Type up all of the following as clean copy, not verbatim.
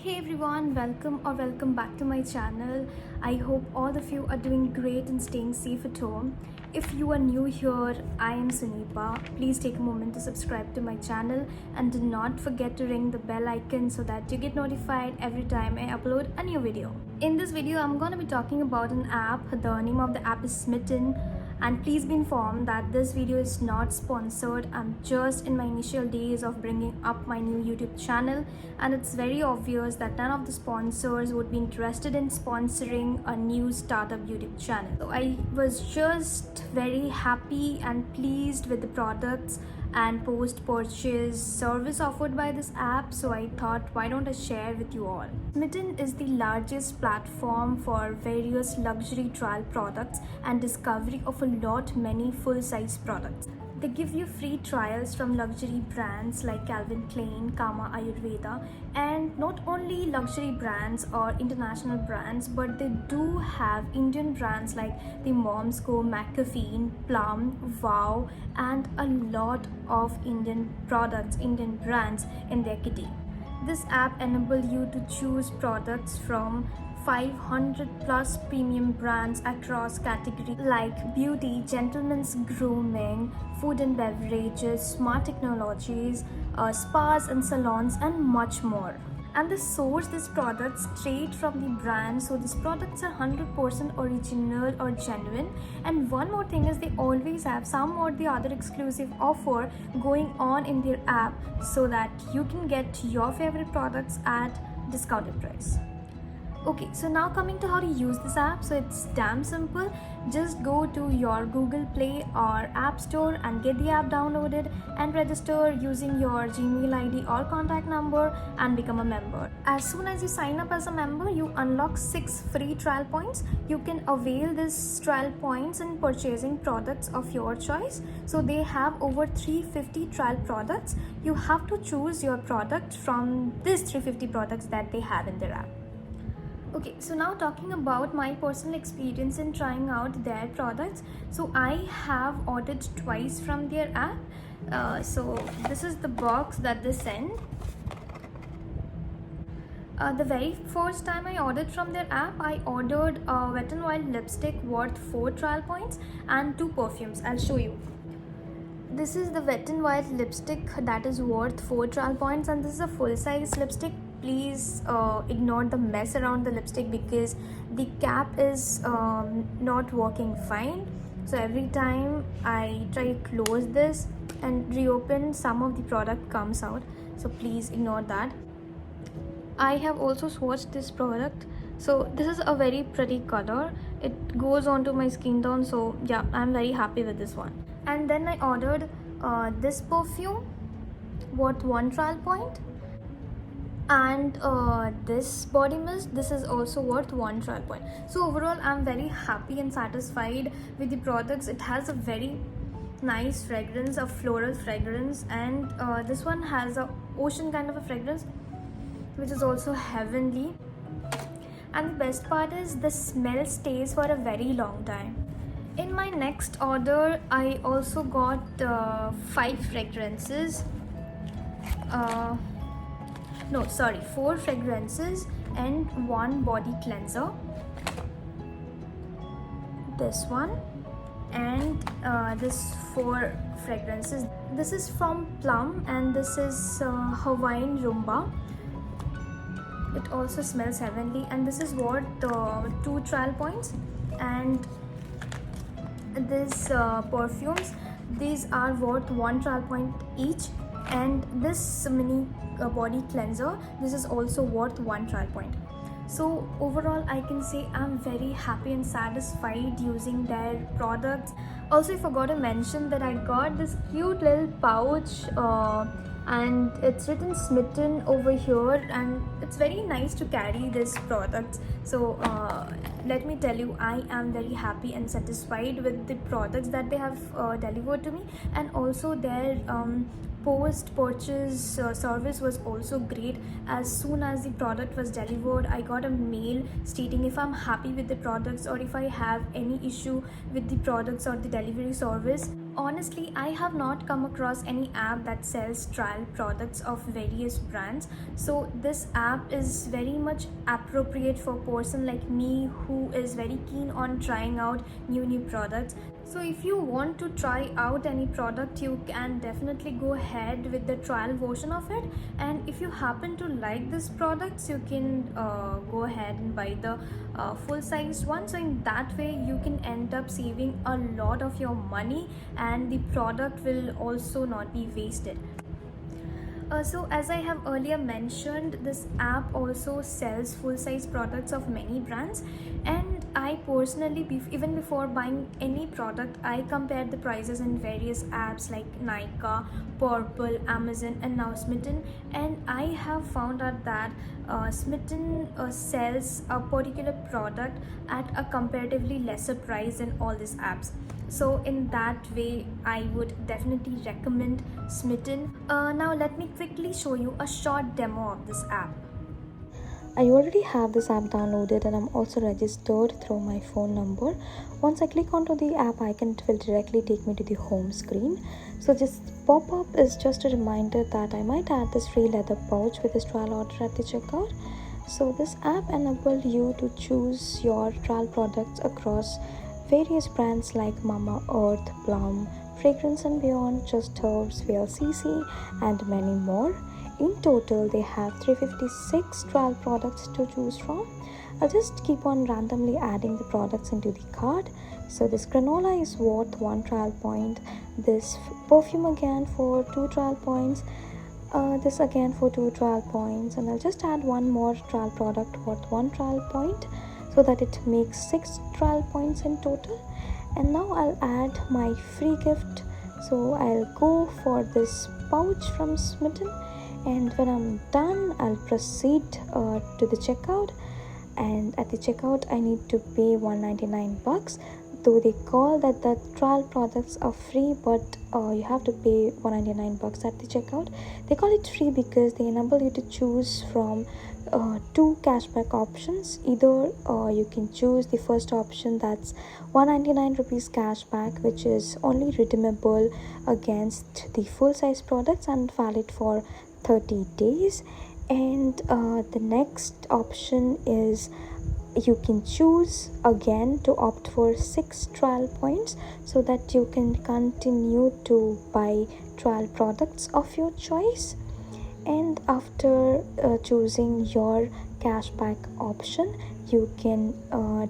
Hey everyone, welcome back to my channel. I hope all of you are doing great and staying safe at home. If you are new here, I am Sunipa. Please take a moment to subscribe to my channel and do not forget to ring the bell icon so that you get notified every time I upload a new video. In this video, I'm going to be talking about an app. The name of the app is Smitten. And please be informed that this video is not sponsored. I'm just in my initial days of bringing up my new YouTube channel, and it's very obvious that none of the sponsors would be interested in sponsoring a new startup YouTube channel. So I was just very happy and pleased with the products and post-purchase service offered by this app, so I thought, why don't I share with you all. Smitten is the largest platform for various luxury trial products and discovery of a lot many full-size products. They give you free trials from luxury brands like Calvin Klein, Kama Ayurveda, and not only luxury brands or international brands, but they do have Indian brands like the Moms Co, McAfee, Plum, Wow, and a lot of Indian products, Indian brands in their kitty. This app enables you to choose products from 500 plus premium brands across categories like beauty, gentlemen's grooming, food and beverages, smart technologies, spas and salons, and much more. And they source these products straight from the brand, so these products are 100% original or genuine. And one more thing is, they always have some or the other exclusive offer going on in their app so that you can get your favorite products at discounted price. Okay, so now coming to how to use this app. So it's damn simple. Just go to your Google Play or App Store and get the app downloaded and register using your Gmail ID or contact number and become a member. As soon as you sign up as a member, you unlock 6 free trial points. You can avail these trial points in purchasing products of your choice. So they have over 350 trial products. You have to choose your product from these 350 products that they have in their app. Okay, so now talking about my personal experience in trying out their products. So I have ordered twice from their app. So this is the box that they send. The very first time I ordered from their app, I ordered a Wet n Wild lipstick worth 4 trial points and 2 perfumes. I'll show you. This is the Wet n Wild lipstick that is worth 4 trial points, and this is a full-size lipstick. Please ignore the mess around the lipstick because the cap is not working fine. So every time I try to close this and reopen, some of the product comes out. So please ignore that. I have also swatched this product. So this is a very pretty color. It goes onto my skin tone. So yeah, I'm very happy with this one. And then I ordered this perfume worth 1 trial point. And this body mist, this is also worth 1 trial point. So overall, I'm very happy and satisfied with the products. It has a very nice fragrance, a floral fragrance, and this one has a ocean kind of a fragrance, which is also heavenly. And the best part is the smell stays for a very long time. In my next order, I also got 5 fragrances. 4 fragrances and 1 body cleanser. This one and this 4 fragrances. This is from Plum and this is Hawaiian Rumba. It also smells heavenly, and this is worth 2 trial points. And these perfumes, these are worth 1 trial point each. And this mini body cleanser, this is also worth 1 trial point. So overall, I can say I'm very happy and satisfied using their products. Also, I forgot to mention that I got this cute little pouch and it's written Smitten over here, and it's very nice to carry this product. So let me tell you, I am very happy and satisfied with the products that they have delivered to me. And also their post-purchase service was also great. As soon as the product was delivered, I got a mail stating if I'm happy with the products or if I have any issue with the products or the delivery service. honestly, I have not come across any app that sells trial products of various brands. So this app is very much appropriate for a person like me who is very keen on trying out new products. So if you want to try out any product, you can definitely go ahead with the trial version of it. And if you happen to like this products, you can go ahead and buy the full sized one. So in that way you can end up saving a lot of your money, and the product will also not be wasted. So as I have earlier mentioned, this app also sells full-size products of many brands, and I personally, even before buying any product, I compared the prices in various apps like Nykaa, Purple, Amazon, and now Smitten, and I have found out that Smitten sells a particular product at a comparatively lesser price than all these apps. So in that way I would definitely recommend Smitten. Now let me quickly show you a short demo of this app. I already have this app downloaded and I'm also registered through my phone number. Once I click onto the app icon, it will directly take me to the home screen. So this pop-up is just a reminder that I might add this free leather pouch with this trial order at the checkout. So this app enables you to choose your trial products across various brands like Mama Earth, Plum, Fragrance and Beyond, Just Herbs, VLCC, and many more. In total, they have 356 trial products to choose from. I'll just keep on randomly adding the products into the cart. So this granola is worth 1 trial point, this perfume again for 2 trial points, this again for 2 trial points, and I'll just add one more trial product worth 1 trial point, so that it makes 6 trial points in total. And now I'll add my free gift. So I'll go for this pouch from Smitten, and when I'm done I'll proceed to the checkout. And at the checkout I need to pay $199, though they call that the trial products are free, but you have to pay $199 at the checkout. They call it free because they enable you to choose from 2 cashback options. Either you can choose the first option, that's 199 rupees cashback, which is only redeemable against the full size products and valid for 30 days. And the next option is you can choose again to opt for 6 trial points, so that you can continue to buy trial products of your choice. And after choosing your cashback option, you can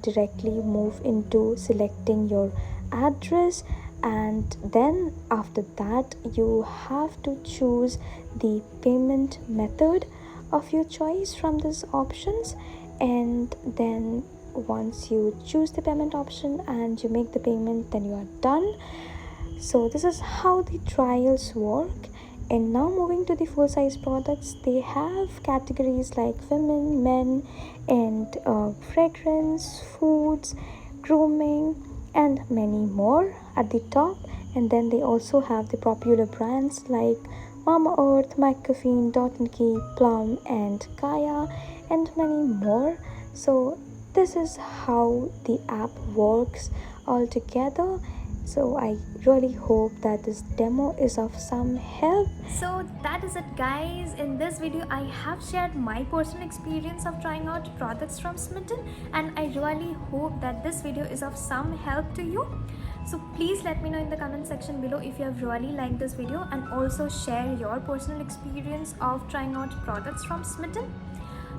directly move into selecting your address, and then after that you have to choose the payment method of your choice from these options. And then once you choose the payment option and you make the payment, then you are done. So this is how the trials work. And now moving to the full size products, they have categories like women, men, and fragrance, foods, grooming, and many more at the top. And then they also have the popular brands like Mama Earth, McAfee, Dot & Key, Plum, and Kaya, and many more. So this is how the app works altogether. So I really hope that this demo is of some help. So that is it, guys. In this video I have shared my personal experience of trying out products from Smitten, and I really hope that this video is of some help to you. So please let me know in the comment section below if you have really liked this video, and also share your personal experience of trying out products from Smitten.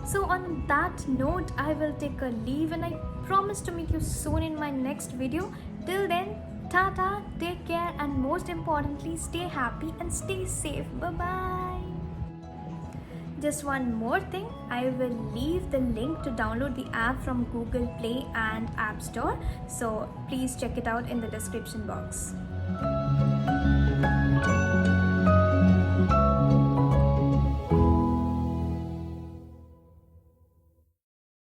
So on that note, I will take a leave, and I promise to meet you soon in my next video. Till then, Tata, take care, and most importantly, stay happy and stay safe. Bye-bye. Just one more thing, I will leave the link to download the app from Google Play and App Store. So please check it out in the description box.